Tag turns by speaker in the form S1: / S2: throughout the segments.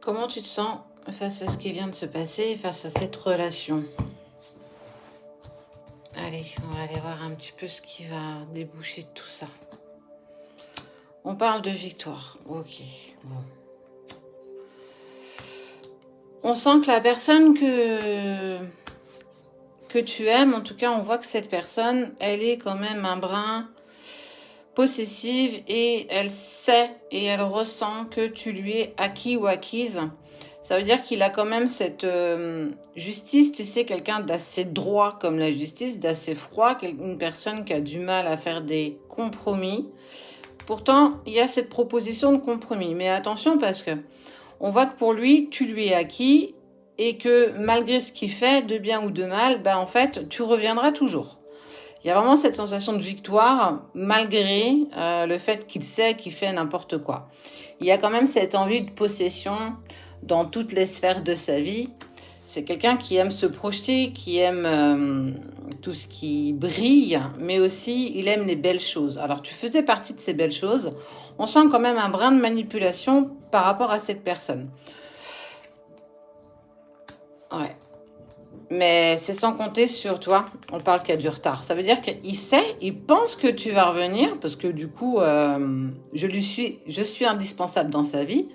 S1: Comment tu te sens face à ce qui vient de se passer, face à cette relation? Allez, on va aller voir un petit peu ce qui va déboucher de tout ça. On parle de victoire. Ok, bon. On sent que la personne que tu aimes, en tout cas, on voit que cette personne, elle est quand même un brin possessive et elle sait et elle ressent que tu lui es acquis ou acquise. Ça veut dire qu'il a quand même cette justice, tu sais, quelqu'un d'assez droit comme la justice, d'assez froid, une personne qui a du mal à faire des compromis. Pourtant, il y a cette proposition de compromis. Mais attention parce que on voit que pour lui, tu lui es acquis et que malgré ce qu'il fait, de bien ou de mal, ben en fait, tu reviendras toujours. Il y a vraiment cette sensation de victoire malgré le fait qu'il sait qu'il fait n'importe quoi. Il y a quand même cette envie de possession dans toutes les sphères de sa vie. C'est quelqu'un qui aime se projeter, qui aime tout ce qui brille, mais aussi il aime les belles choses. Alors tu faisais partie de ces belles choses. On sent quand même un brin de manipulation par rapport à cette personne. Ouais. Mais c'est sans compter sur toi, on parle qu'il y a du retard. Ça veut dire qu'il sait, il pense que tu vas revenir, parce que du coup, je suis indispensable dans sa vie,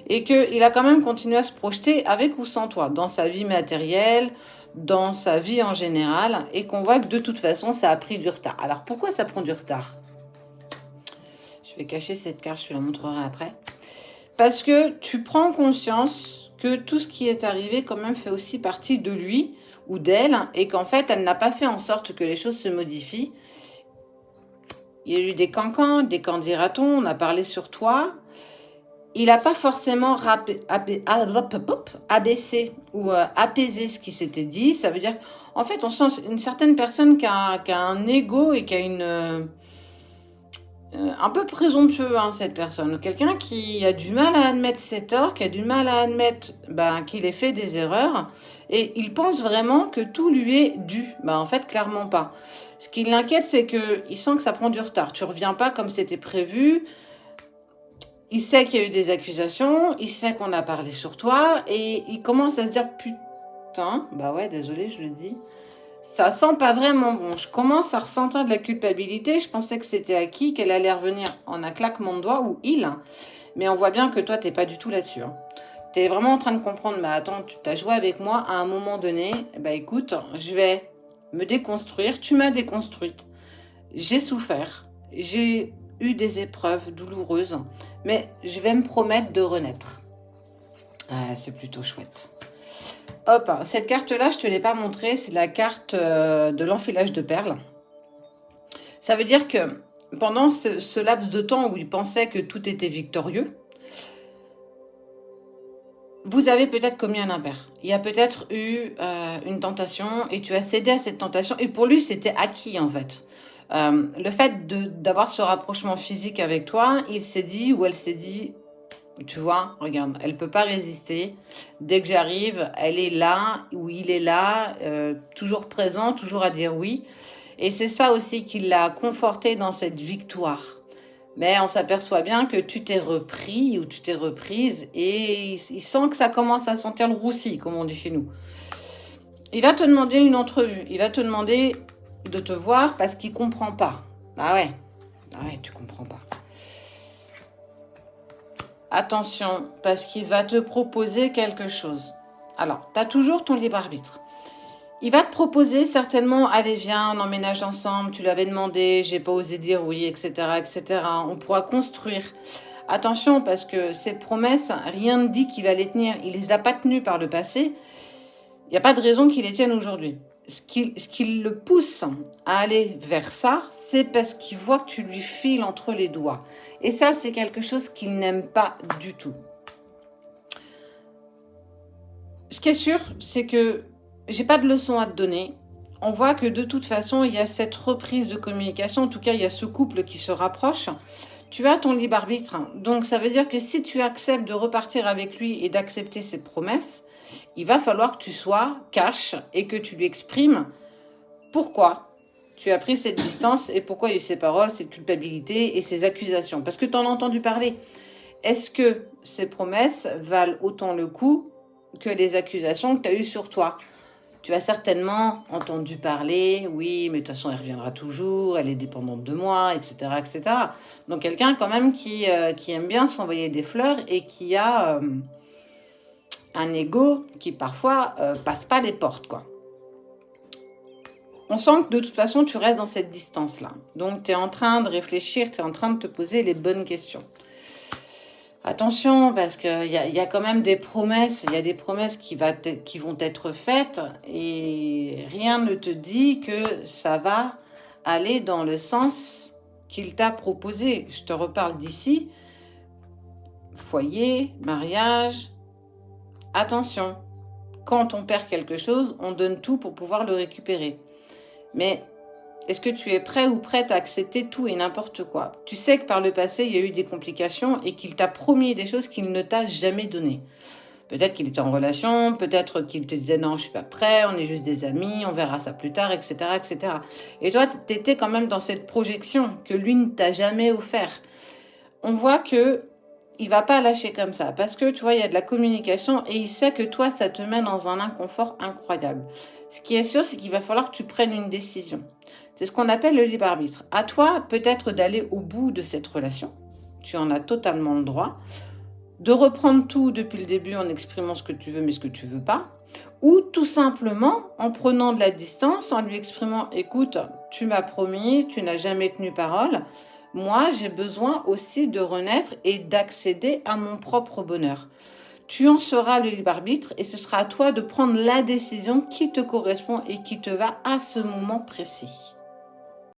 S1: et qu'il a quand même continué à se projeter avec ou sans toi, dans sa vie matérielle, dans sa vie en général, et qu'on voit que de toute façon, ça a pris du retard. Alors pourquoi ça prend du retard? Je vais cacher cette carte, je te la montrerai après. Parce que tu prends conscience que tout ce qui est arrivé quand même fait aussi partie de lui ou d'elle et qu'en fait, elle n'a pas fait en sorte que les choses se modifient. Il y a eu des cancans, des candidatons, on a parlé sur toi. Il n'a pas forcément abaissé ou apaisé ce qui s'était dit. Ça veut dire, en fait, on sent une certaine personne qui a un ego et qui a une... un peu présomptueux, hein, cette personne. Quelqu'un qui a du mal à admettre ses torts, qui a du mal à admettre qu'il ait fait des erreurs. Et il pense vraiment que tout lui est dû. En fait, clairement pas. Ce qui l'inquiète, c'est qu'il sent que ça prend du retard. Tu reviens pas comme c'était prévu. Il sait qu'il y a eu des accusations. Il sait qu'on a parlé sur toi. Et il commence à se dire, putain, bah ouais, désolé, je le dis. Ça sent pas vraiment bon. Je commence à ressentir de la culpabilité. Je pensais que c'était acquis, qu'elle allait revenir en un claquement de doigts, ou il. Mais on voit bien que toi, t'es pas du tout là-dessus. Tu es vraiment en train de comprendre, mais attends, tu t'as joué avec moi à un moment donné. Écoute, je vais me déconstruire. Tu m'as déconstruite. J'ai souffert. J'ai eu des épreuves douloureuses. Mais je vais me promettre de renaître. Ah, c'est plutôt chouette. Hop, cette carte-là, je ne te l'ai pas montrée, c'est la carte de l'enfilage de perles. Ça veut dire que pendant ce laps de temps où il pensait que tout était victorieux, vous avez peut-être commis un impair. Il y a peut-être eu une tentation et tu as cédé à cette tentation. Et pour lui, c'était acquis en fait. Le fait d'avoir ce rapprochement physique avec toi, il s'est dit ou elle s'est dit... Tu vois, regarde, elle peut pas résister. Dès que j'arrive, elle est là, ou il est là, toujours présent, toujours à dire oui. Et c'est ça aussi qui l'a conforté dans cette victoire. Mais on s'aperçoit bien que tu t'es repris ou tu t'es reprise et il sent que ça commence à sentir le roussi, comme on dit chez nous. Il va te demander une entrevue. Il va te demander de te voir parce qu'il comprend pas. Ah ouais, tu comprends pas. Attention, parce qu'il va te proposer quelque chose. Alors, tu as toujours ton libre arbitre. Il va te proposer certainement, allez viens, on emménage ensemble, tu l'avais demandé, j'ai pas osé dire oui, etc., etc. On pourra construire. Attention, parce que ces promesses, rien ne dit qu'il va les tenir. Il les a pas tenues par le passé. Il n'y a pas de raison qu'il les tienne aujourd'hui. Ce qui le pousse à aller vers ça, c'est parce qu'il voit que tu lui files entre les doigts. Et ça, c'est quelque chose qu'il n'aime pas du tout. Ce qui est sûr, c'est que j'ai pas de leçon à te donner. On voit que de toute façon, il y a cette reprise de communication. En tout cas, il y a ce couple qui se rapproche. Tu as ton libre arbitre. Donc, ça veut dire que si tu acceptes de repartir avec lui et d'accepter ses promesses, il va falloir que tu sois cash et que tu lui exprimes pourquoi tu as pris cette distance et pourquoi il y a eu ces paroles, cette culpabilité et ces accusations. Parce que tu en as entendu parler. Est-ce que ces promesses valent autant le coup que les accusations que tu as eues sur toi? Tu as certainement entendu parler, oui, mais de toute façon, elle reviendra toujours, elle est dépendante de moi, etc., etc. Donc, quelqu'un quand même qui aime bien s'envoyer des fleurs et qui a un ego qui parfois passe pas les portes, quoi. On sent que de toute façon, tu restes dans cette distance-là. Donc, tu es en train de réfléchir, tu es en train de te poser les bonnes questions. Attention, parce qu'il y a quand même des promesses, il y a des promesses qui vont être faites et rien ne te dit que ça va aller dans le sens qu'il t'a proposé. Je te reparle d'ici. Foyer, mariage, attention. Quand on perd quelque chose, on donne tout pour pouvoir le récupérer. Mais est-ce que tu es prêt ou prête à accepter tout et n'importe quoi? Tu sais que par le passé, il y a eu des complications et qu'il t'a promis des choses qu'il ne t'a jamais données. Peut-être qu'il était en relation, peut-être qu'il te disait non, je suis pas prêt, on est juste des amis, on verra ça plus tard, etc., etc. Et toi, tu étais quand même dans cette projection que lui ne t'a jamais offert. On voit que il va pas lâcher comme ça parce que tu vois, il y a de la communication et il sait que toi, ça te met dans un inconfort incroyable. Ce qui est sûr, c'est qu'il va falloir que tu prennes une décision. C'est ce qu'on appelle le libre arbitre. À toi, peut-être d'aller au bout de cette relation. Tu en as totalement le droit. De reprendre tout depuis le début en exprimant ce que tu veux mais ce que tu veux pas. Ou tout simplement en prenant de la distance, en lui exprimant, écoute, tu m'as promis, tu n'as jamais tenu parole. Moi, j'ai besoin aussi de renaître et d'accéder à mon propre bonheur. Tu en seras le libre arbitre et ce sera à toi de prendre la décision qui te correspond et qui te va à ce moment précis.